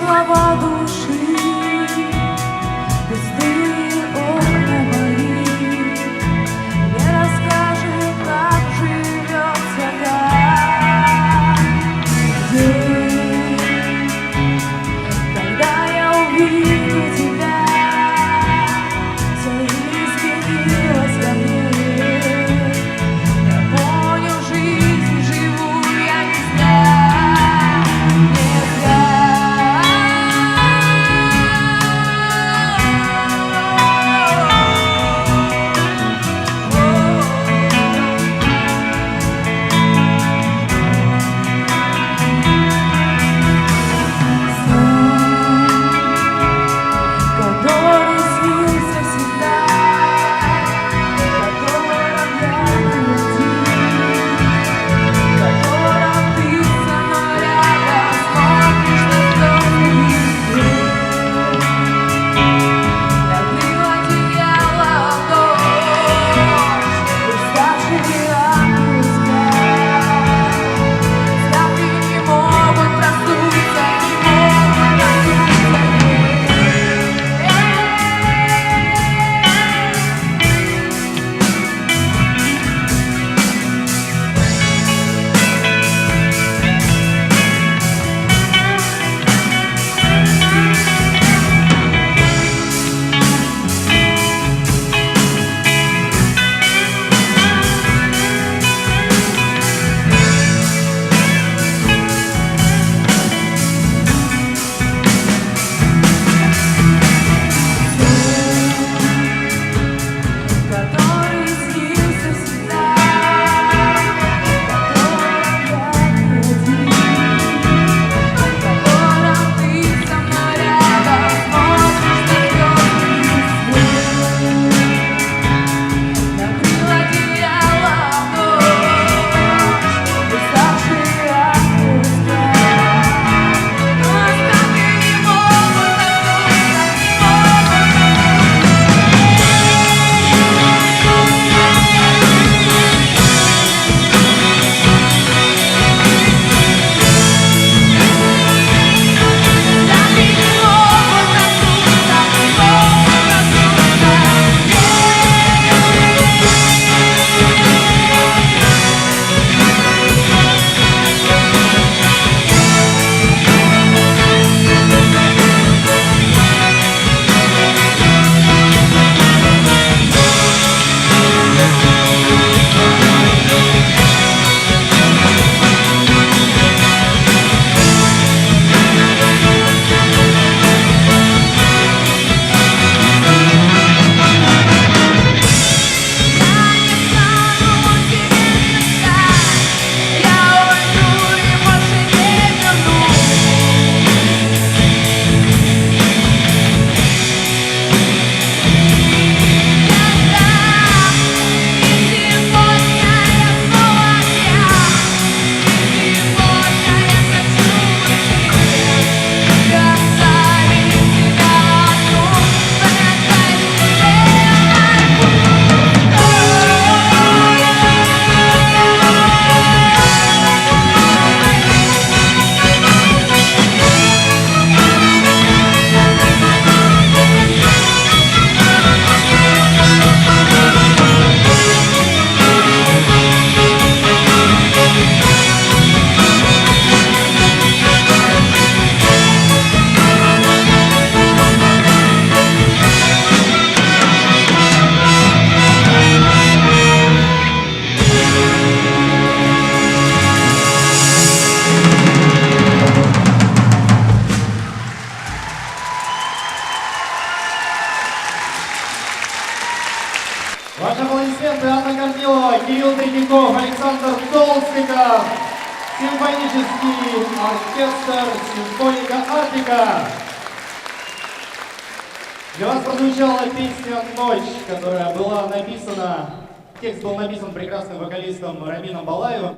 слова души, пустые окна мои, не расскажет, как живется там. День, когда я увижу тебя, все изменилось во мне. Я понял, жизнь живу я не зря, не зря. Ваши аплодисменты: Анна Корнилова, Кирилл Третьяков, Александр Толстиков, симфонический оркестр «Симфоника Арктика». Для вас прозвучала песня «Ночь», которая была написана, текст был написан прекрасным вокалистом Рамином Балаевым.